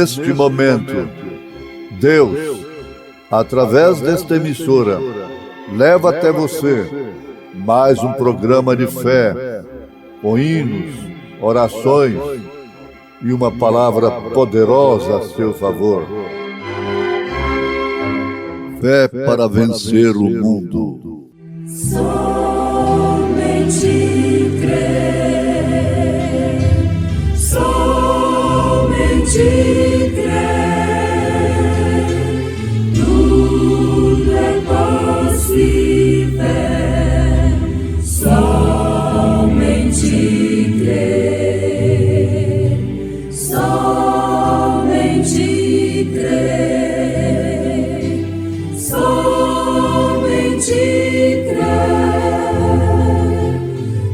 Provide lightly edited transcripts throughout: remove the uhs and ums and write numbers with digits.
neste momento, Deus, através desta emissora, leva até você mais um programa de fé, com hinos, orações e uma palavra poderosa a seu favor. Fé para vencer o mundo. Somente crer, somente crer, tudo é possível, somente crer, somente crer, somente crer,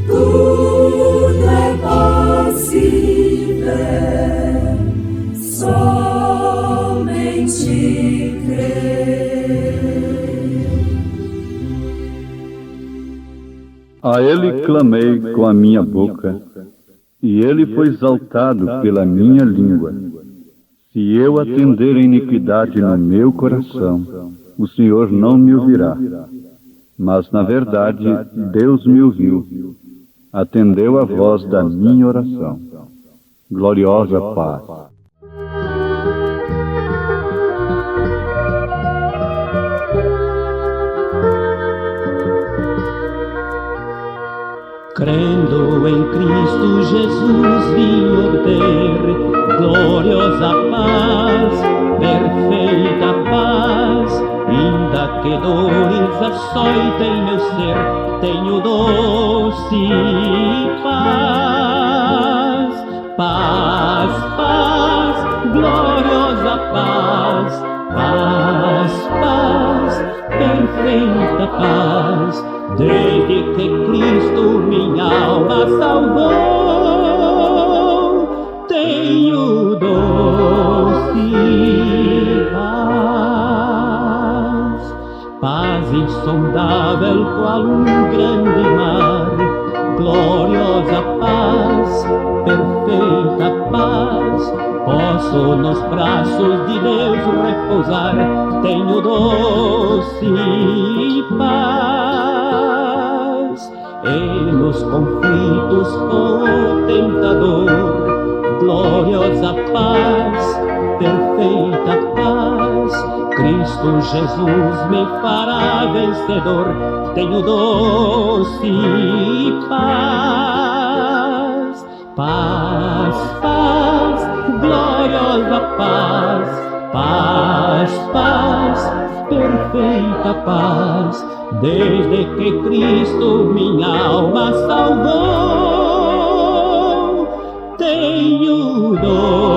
tudo é possível, somente crer. A ele clamei com a minha boca, e ele foi exaltado pela minha língua. Se eu atender a iniquidade no meu coração, o Senhor não me ouvirá. Mas, na verdade, Deus me ouviu, atendeu a voz da minha oração. Gloriosa paz. Crendo em Cristo Jesus vim obter gloriosa paz, perfeita paz, ainda que dores açoitem meu ser, tenho doce paz. Paz, paz, gloriosa paz, paz, paz, perfeita paz, desde que Cristo minha alma salvou, tenho doce paz. Paz insondável qual um grande mar, gloriosa paz, perfeita paz, posso nos braços de Deus repousar, tenho doce paz. E nos conflitos com o tentador, gloriosa paz, perfeita paz, Cristo Jesus me fará vencedor, tenho doce paz. Paz, paz, gloriosa paz, paz, paz, perfeita paz, desde que Cristo minha alma salvou, tenho doce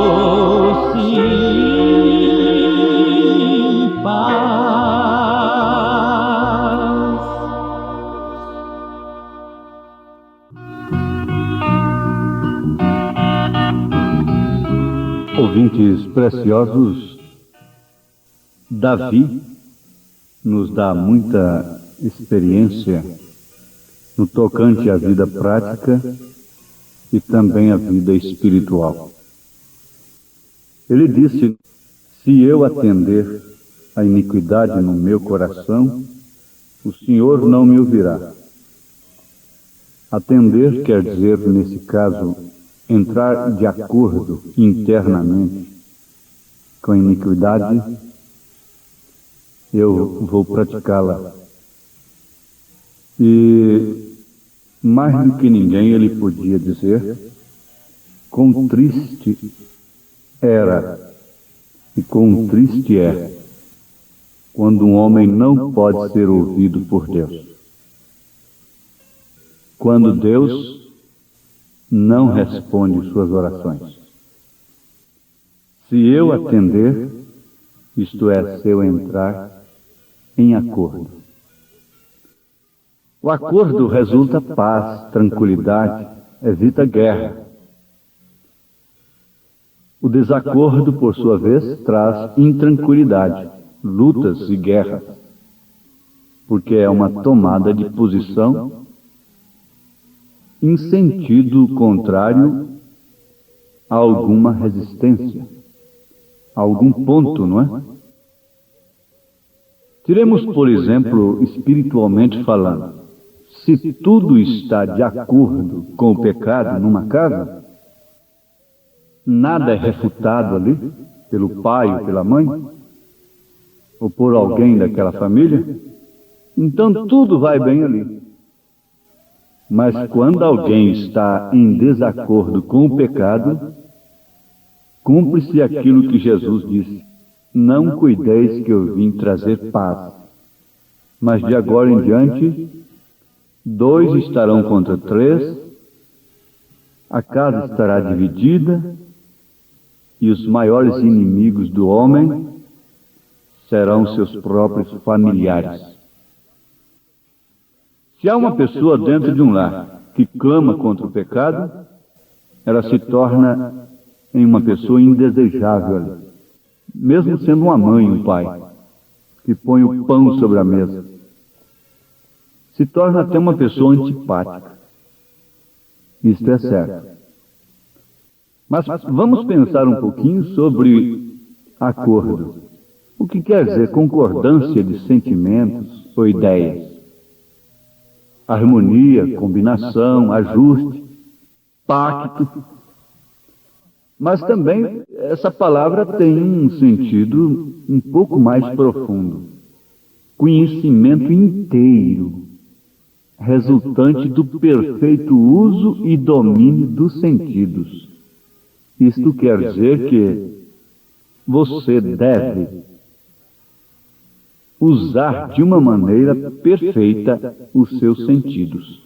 paz. Ouvintes preciosos, Davi nos dá muita experiência no tocante à vida prática e também à vida espiritual. Ele disse: se eu atender a iniquidade no meu coração, o Senhor não me ouvirá. Atender quer dizer, nesse caso, entrar de acordo internamente com a iniquidade. Eu vou praticá-la. E mais do que ninguém ele podia dizer quão triste era e quão triste é quando um homem não pode ser ouvido por Deus. Quando Deus não responde suas orações. Se eu atender, isto é, se eu entrar em acordo. O acordo resulta paz, tranquilidade, evita guerra. O desacordo, por sua vez, traz intranquilidade, lutas e guerras, porque é uma tomada de posição em sentido contrário a alguma resistência. a algum ponto, não é? Tiremos, por exemplo, espiritualmente falando, se tudo está de acordo com o pecado numa casa, nada é refutado ali pelo pai ou pela mãe, ou por alguém daquela família, então tudo vai bem ali. Mas quando alguém está em desacordo com o pecado, cumpre-se aquilo que Jesus disse: não cuideis que eu vim trazer paz, mas de agora em diante 2 estarão contra 3, a casa estará dividida e os maiores inimigos do homem serão seus próprios familiares. Se há uma pessoa dentro de um lar que clama contra o pecado, ela se torna em uma pessoa indesejável ali, mesmo sendo uma mãe, um pai, que põe o pão sobre a mesa. Se torna até uma pessoa antipática. Isto é certo. Mas vamos pensar um pouquinho sobre acordo. O que quer dizer concordância de sentimentos ou ideias? Harmonia, combinação, ajuste, pacto. Mas também essa palavra tem um sentido um pouco mais profundo. Conhecimento inteiro, resultante do perfeito uso e domínio dos sentidos. Isto quer dizer que você deve usar de uma maneira perfeita os seus sentidos,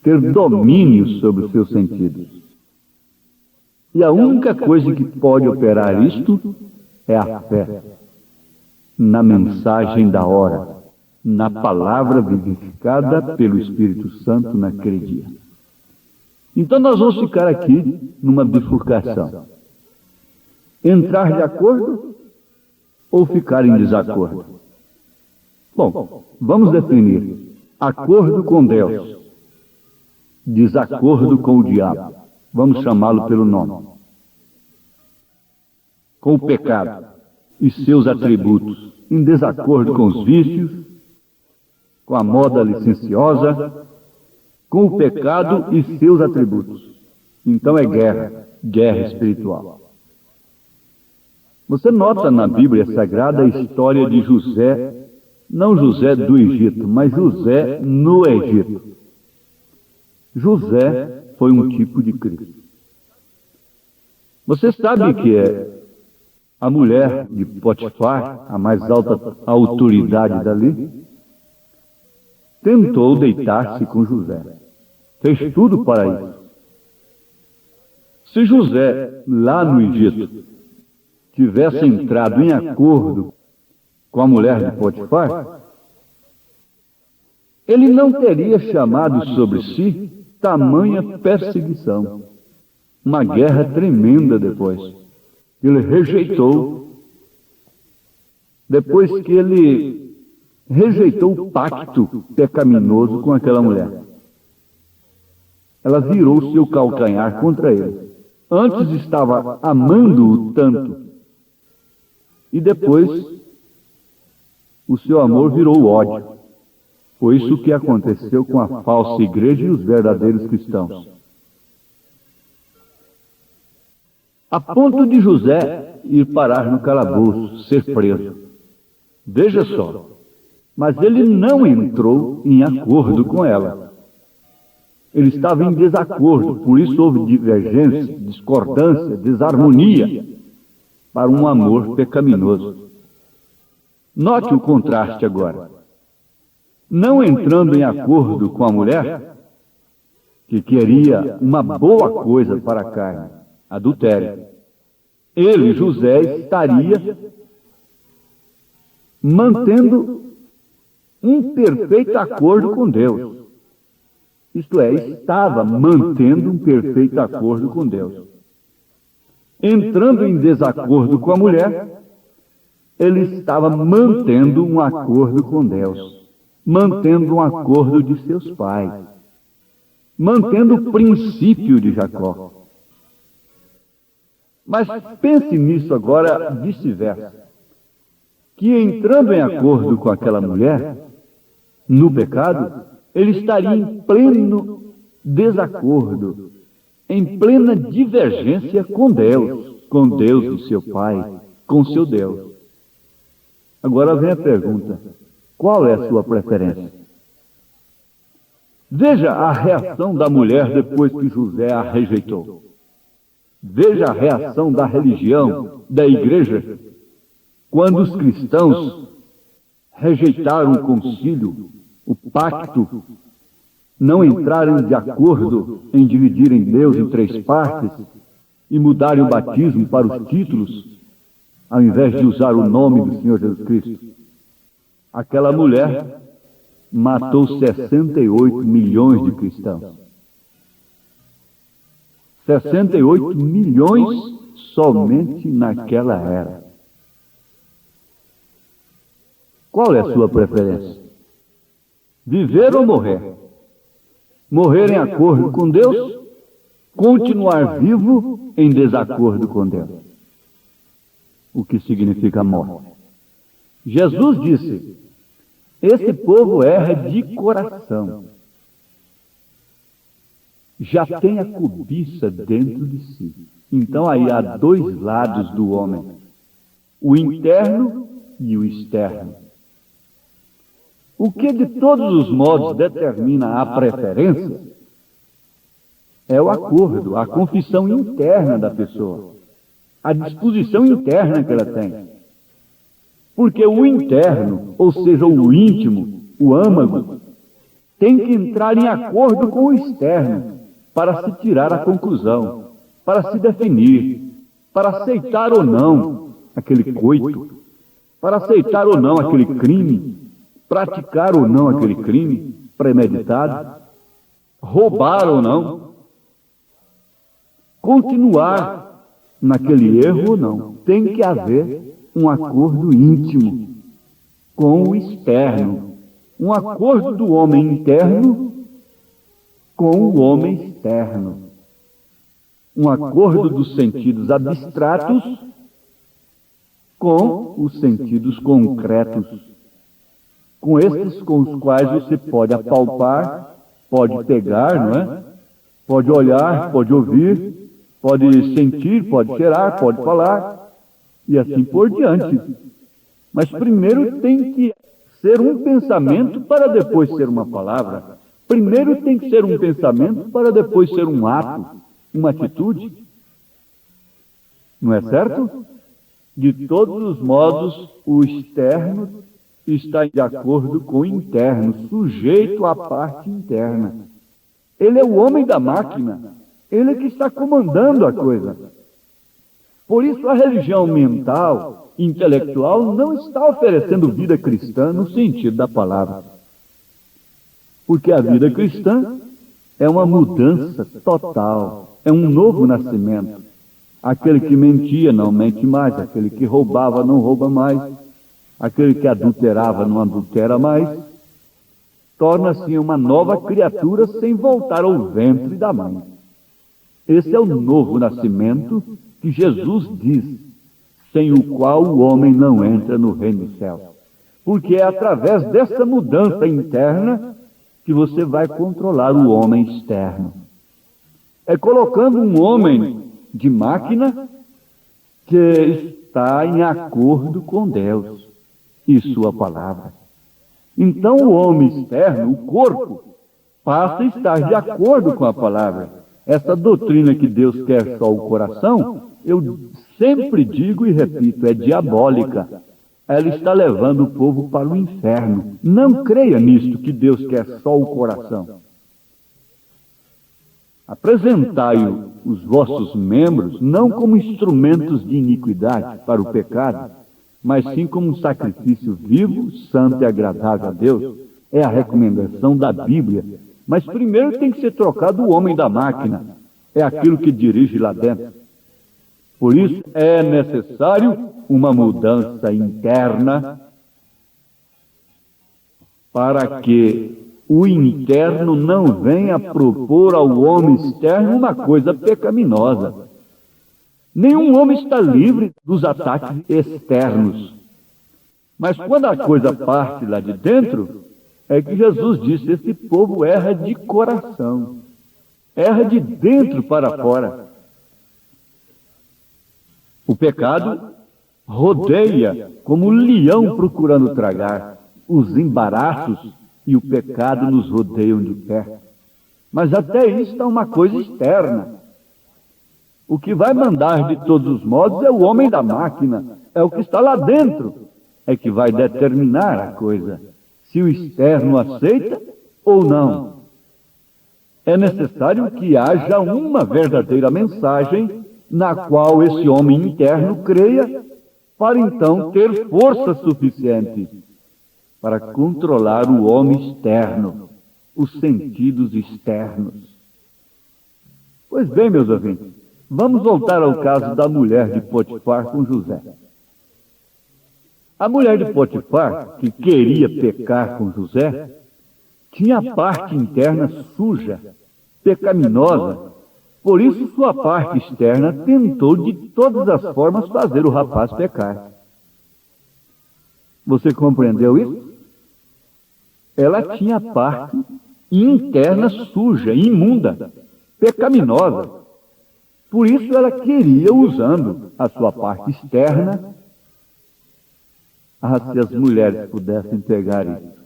ter domínio sobre os seus sentidos. E a única coisa que pode operar isto é a fé na mensagem da hora, na palavra vivificada pelo Espírito Santo naquele dia. Então nós vamos ficar aqui numa bifurcação. Entrar de acordo ou ficar em desacordo? Bom, vamos definir acordo com Deus, desacordo com o diabo. Vamos chamá-lo pelo nome. Com o pecado e seus atributos, em desacordo com os vícios, com a moda licenciosa, com o pecado e seus atributos. Então é guerra, guerra espiritual. Você nota na Bíblia Sagrada a história de José, não José do Egito, mas José no Egito. José foi um tipo de Cristo. Você sabe que a mulher de Potifar, a mais alta autoridade dali, tentou deitar-se com José. Fez tudo para isso. Se José, lá no Egito, tivesse entrado em acordo com a mulher de Potifar, ele não teria chamado sobre si tamanha perseguição. Uma guerra tremenda depois. Ele rejeitou. Depois que ele rejeitou o pacto pecaminoso com aquela mulher, ela virou seu calcanhar contra ele. Antes estava amando-o tanto, e depois o seu amor virou ódio. Foi isso que aconteceu com a falsa igreja e os verdadeiros cristãos. A ponto de José ir parar no calabouço, ser preso. Veja só, mas ele não entrou em acordo com ela. Ele estava em desacordo, por isso houve divergência, discordância, desarmonia para um amor pecaminoso. Note o contraste agora. Não entrando em acordo com a mulher, que queria uma boa coisa para a carne, adultério, ele, José, estaria mantendo um perfeito acordo com Deus. Isto é, estava mantendo um perfeito acordo com Deus. Entrando em desacordo com a mulher, ele estava mantendo um acordo com Deus, mantendo um acordo de seus pais, mantendo o princípio de Jacó. Mas pense nisso agora vice-versa. Que entrando em acordo com aquela mulher, no pecado, ele estaria em pleno desacordo, em plena divergência com Deus e seu Pai, com seu Deus. Agora vem a pergunta: qual é a sua preferência? Veja a reação da mulher depois que José a rejeitou. Veja a reação da religião, da igreja, quando os cristãos rejeitaram o concílio, o pacto, não entraram de acordo em dividirem Deus em 3 partes e mudarem o batismo para os títulos, ao invés de usar o nome do Senhor Jesus Cristo. Aquela mulher matou 68 milhões de cristãos. 68 milhões somente naquela era. Qual é a sua preferência? Viver ou morrer? Morrer em acordo com Deus? Continuar vivo em desacordo com Deus? O que significa morte? Jesus disse: esse povo erra de coração. Já tem a cobiça dentro de si. Então aí há 2 lados do homem: o interno e o externo. O que de todos os modos determina a preferência é o acordo, a confissão interna da pessoa, a disposição interna que ela tem. Porque o interno, ou seja, o íntimo, o âmago, tem que entrar em acordo com o externo para se tirar a conclusão, para se definir, para aceitar ou não aquele coito, para aceitar ou não aquele crime, praticar ou não aquele crime premeditado, roubar ou não, continuar naquele erro ou não. Tem que haver um acordo íntimo com o externo, um acordo do homem interno com o homem externo, um acordo dos sentidos abstratos com os sentidos concretos, com esses com os quais você pode apalpar, pode pegar, não é? Pode olhar, pode ouvir, pode sentir, pode cheirar, pode falar, e assim por diante. Mas primeiro tem que ser um pensamento para depois ser uma palavra. Primeiro tem que ser um pensamento para depois ser um ato, uma atitude. Não é certo? De todos os modos, o externo está de acordo com o interno, sujeito à parte interna. Ele é o homem da máquina, ele é que está comandando a coisa. Por isso a religião mental, intelectual, não está oferecendo vida cristã no sentido da palavra. Porque a vida cristã é uma mudança total, é um novo nascimento. Aquele que mentia não mente mais, aquele que roubava não rouba mais, aquele que adulterava não adultera mais, torna-se uma nova criatura sem voltar ao ventre da mãe. Esse é o novo nascimento que Jesus diz, sem o qual o homem não entra no reino do céu. Porque é através dessa mudança interna que você vai controlar o homem externo. É colocando um homem de máquina que está em acordo com Deus e sua palavra. Então o homem externo, o corpo, passa a estar de acordo com a palavra. Essa doutrina que Deus quer só o coração, eu sempre digo e repito, é diabólica. Ela está levando o povo para o inferno. Não creia nisto, que Deus quer só o coração. Apresentai os vossos membros não como instrumentos de iniquidade para o pecado, mas sim como um sacrifício vivo, santo e agradável a Deus. É a recomendação da Bíblia. Mas primeiro tem que ser trocado o homem da máquina. É aquilo que dirige lá dentro. Por isso é necessário uma mudança interna para que o interno não venha propor ao homem externo uma coisa pecaminosa. Nenhum homem está livre dos ataques externos. Mas quando a coisa parte lá de dentro, é que Jesus disse, esse povo erra de coração. Erra de dentro para fora. O pecado rodeia como um leão procurando tragar. Os embaraços e o pecado nos rodeiam de perto. Mas até isso é uma coisa externa. O que vai mandar de todos os modos é o homem da máquina, é o que está lá dentro, é que vai determinar a coisa, se o externo aceita ou não. É necessário que haja uma verdadeira mensagem na qual esse homem interno creia, para então ter força suficiente para controlar o homem externo, os sentidos externos. Pois bem, meus ouvintes, vamos voltar ao caso da mulher de Potifar com José. A mulher de Potifar, que queria pecar com José, tinha a parte interna suja, pecaminosa. Por isso, sua parte externa tentou de todas as formas fazer o rapaz pecar. Você compreendeu isso? Ela tinha a parte interna suja, imunda, pecaminosa. Por isso ela queria, usando a sua parte externa, se as mulheres pudessem pegar isso.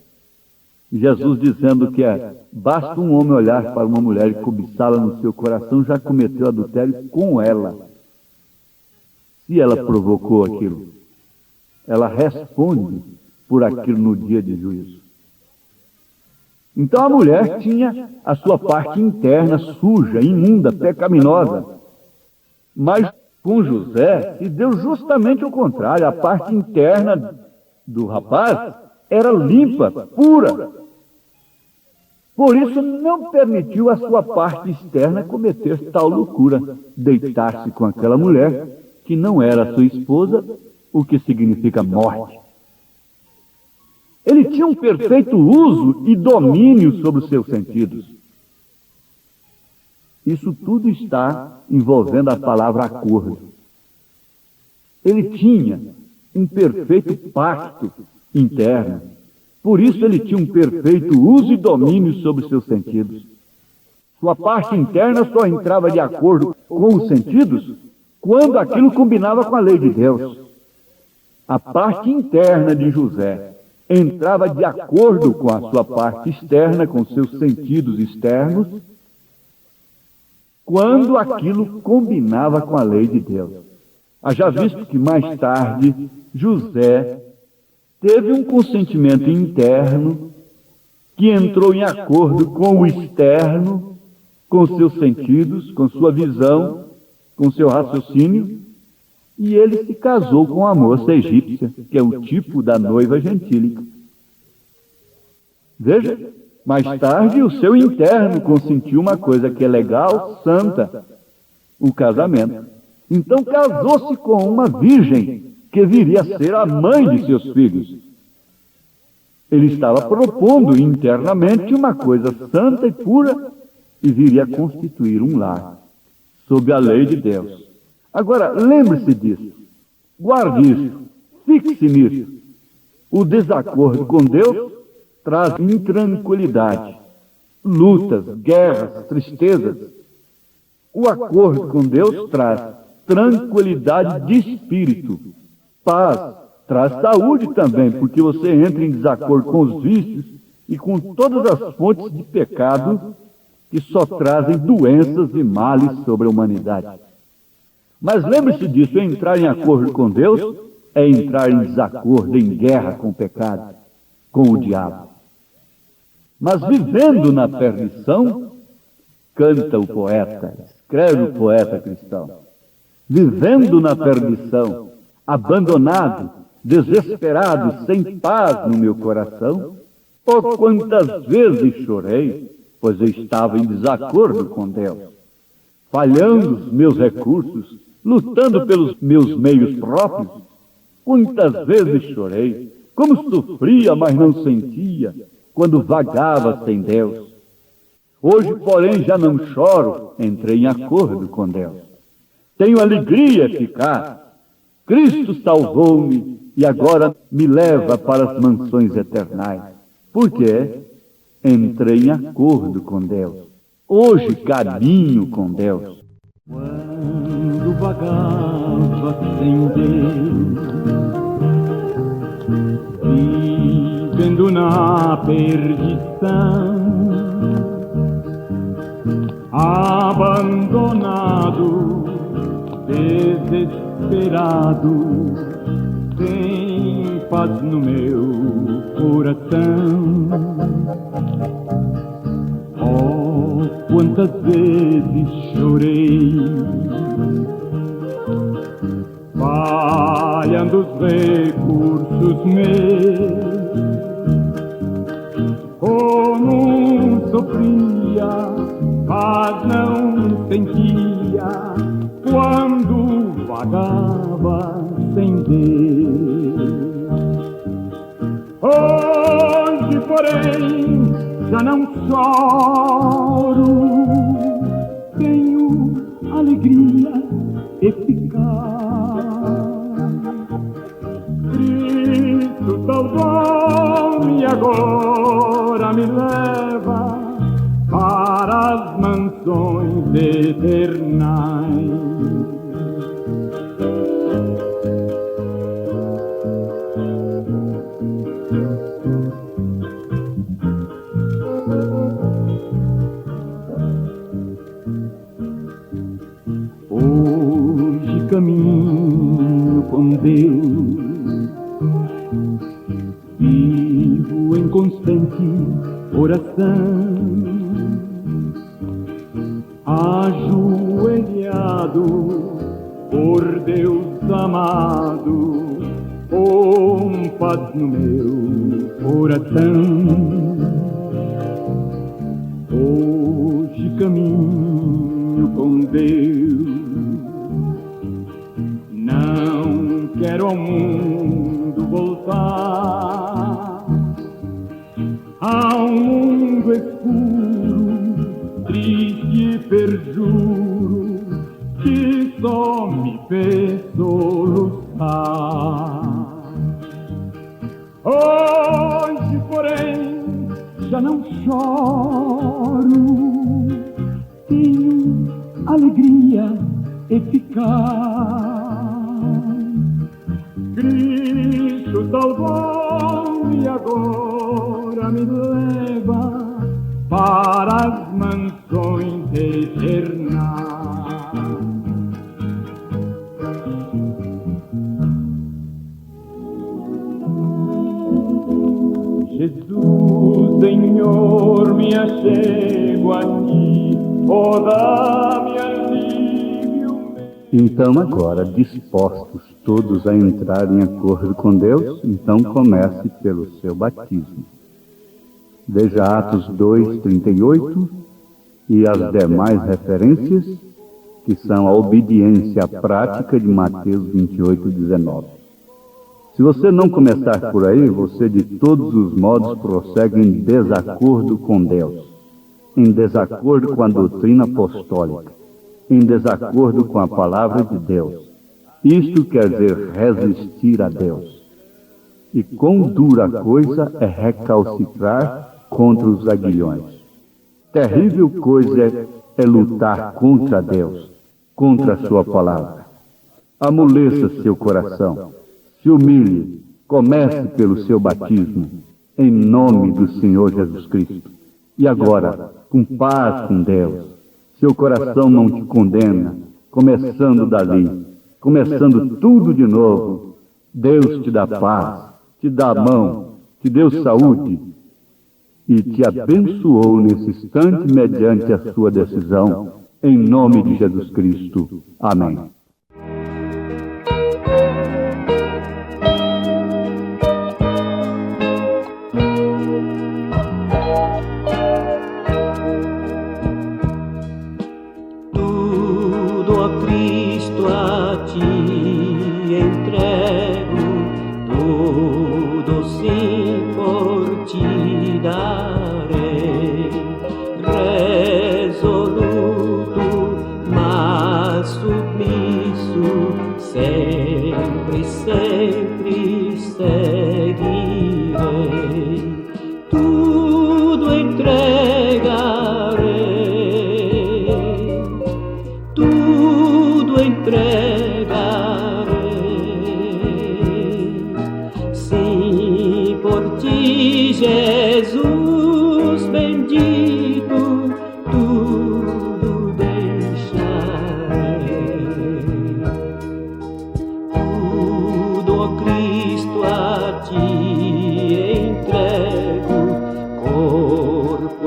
Jesus dizendo que basta um homem olhar para uma mulher e cobiçá-la no seu coração, já cometeu adultério com ela. Se ela provocou aquilo, ela responde por aquilo no dia de juízo. Então a mulher tinha a sua parte interna suja, imunda, pecaminosa. Mas com José se deu justamente o contrário. A parte interna do rapaz era limpa, pura. Por isso não permitiu a sua parte externa cometer tal loucura, deitar-se com aquela mulher que não era sua esposa, o que significa morte. Ele tinha um perfeito uso e domínio sobre os seus sentidos. Isso tudo está envolvendo a palavra acordo. Ele tinha um perfeito pacto interno. Por isso ele tinha um perfeito uso e domínio sobre os seus sentidos. Sua parte interna só entrava de acordo com os sentidos quando aquilo combinava com a lei de Deus. A parte interna de José entrava de acordo com a sua parte externa, com seus sentidos externos, quando aquilo combinava com a lei de Deus. Haja visto que mais tarde José teve um consentimento interno que entrou em acordo com o externo, com seus sentidos, com sua visão, com seu raciocínio, e ele se casou com a moça egípcia, que é o tipo da noiva gentílica. Veja, mais tarde o seu interno consentiu uma coisa que é legal, santa, o casamento. Então casou-se com uma virgem, que viria a ser a mãe de seus filhos. Ele estava propondo internamente uma coisa santa e pura e viria a constituir um lar, sob a lei de Deus. Agora, lembre-se disso, guarde isso, fixe nisso. O desacordo com Deus traz intranquilidade, lutas, guerras, tristezas. O acordo com Deus traz tranquilidade de espírito, paz, traz saúde também, porque você entra em desacordo com os vícios e com todas as fontes de pecado que só trazem doenças e males sobre a humanidade. Mas lembre-se disso, entrar em acordo com Deus é entrar em desacordo, em guerra com o pecado, com o diabo. Mas vivendo na perdição, canta o poeta, escreve o poeta cristão, vivendo na perdição, abandonado, desesperado, sem paz no meu coração, oh, quantas vezes chorei, pois eu estava em desacordo com Deus, falhando os meus recursos, lutando pelos meus meios próprios. Quantas vezes chorei, como sofria, mas não sentia, quando vagava sem Deus. Hoje, porém, já não choro, entrei em acordo com Deus. tenho alegria eficaz. Cristo salvou-me e agora me leva para as mansões eternais. Porque entrei em acordo com Deus. Hoje caminho com Deus. Quando vagava sem Deus, vivendo na perdição, abandonado, desesperado, sem paz no meu coração. Oh, quantas vezes chorei, falhando os recursos meus, como sofria, mas não sentia, quando vagava sem Deus. Hoje, porém, já não choro, tenho alegria eficaz. Cristo salvou-me e agora me leva para as mansões eternais. Hoje caminho com Deus, vivo em constante oração, ajoelhado por Deus amado, com paz no meu coração. Hoje caminho com Deus, não quero ao mundo voltar, ao mundo escuro, triste e perjuro, que só me fez soluçar. Hoje, porém, já não choro, tenho alegria eficaz. Cristo salvou-me e agora me leva para as mansões eternas. Jesus, Senhor, me achego a ti, oh, dá-me alívio. Então agora, dispostos todos a entrar em acordo com Deus, então comece pelo seu batismo. Veja Atos 2:38 e as demais referências, que são a obediência prática de Mateus 28:19. Se você não começar por aí, você de todos os modos prossegue em desacordo com Deus, em desacordo com a doutrina apostólica, em desacordo com a palavra de Deus. Isto quer dizer resistir a Deus. E quão dura coisa é recalcitrar contra os aguilhões. Terrível coisa é lutar contra Deus, contra a sua palavra. Amoleça seu coração, se humilhe, comece pelo seu batismo, em nome do Senhor Jesus Cristo. E agora, com paz com Deus, seu coração não te condena, começando dali, começando tudo de novo, Deus te dá paz, te dá a mão, te deu saúde e te abençoou nesse instante mediante a sua decisão, em nome de Jesus Cristo. Amém. Tudo a Cristo a ti entrego, tudo sim por ti darei, resoluto, mas submisso.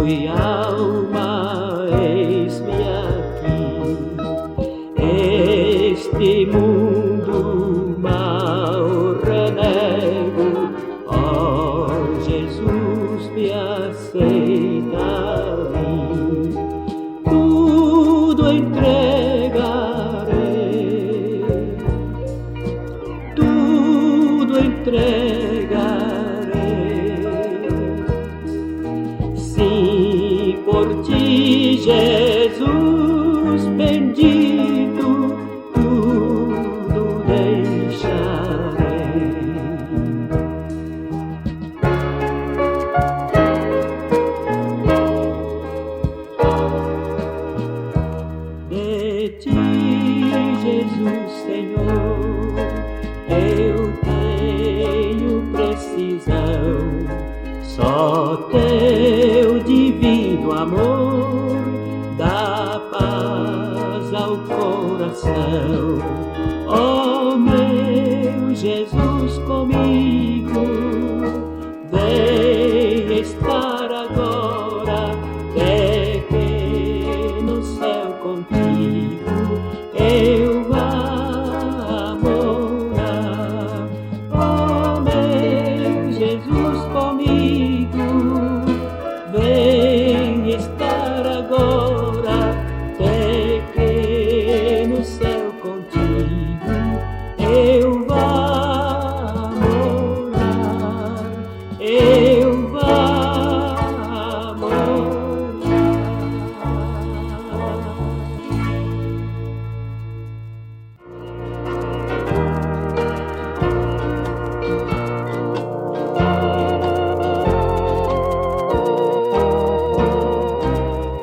e alma, eis-me aqui. Este mundo mal renego, ó Jesus, me aceita a mim. Tudo entregarei, tudo entregarei. Sim, por ti, Jesus bendito, tudo deixarei. De ti, Jesus Senhor, eu tenho precisão. Só teu divino amor dá paz ao coração. Ó meu Jesus comigo, vem estar agora, pequeno céu contigo, eu vá morar. Ó meu Jesus comigo, vem estar agora, pequeno céu contigo, eu vá morar, eu vá morar.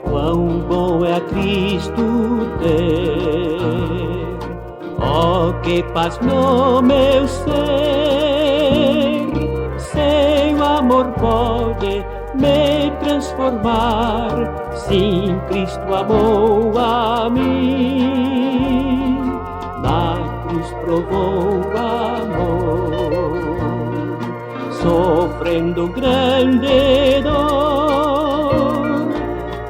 Quão bom é a Cristo ter, ó que paz no meu ser. Seu amor pode me transformar, sim, Cristo amou a mim. Na cruz provou amor, sofrendo grande dor,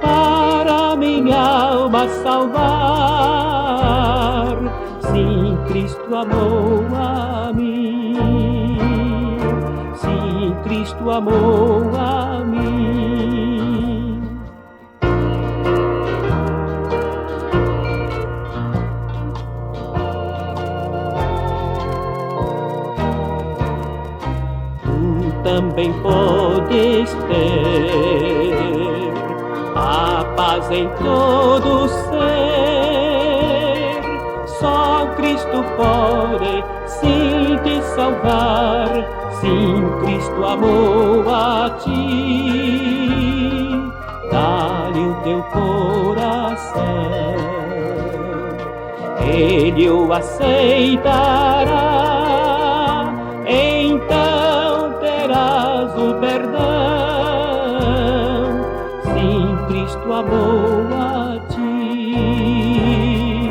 para minha alma salvar. Sim, Cristo amou a mim. Sim, Cristo amou a mim. Tu também podes ter a paz em todo ser. Só Cristo pode sim te salvar. Sim, Cristo amou a ti. Dá-lhe o teu coração, Ele o aceitará. Então terás o perdão. Sim, Cristo amou a ti.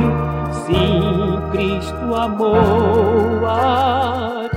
Sim, Cristo amou a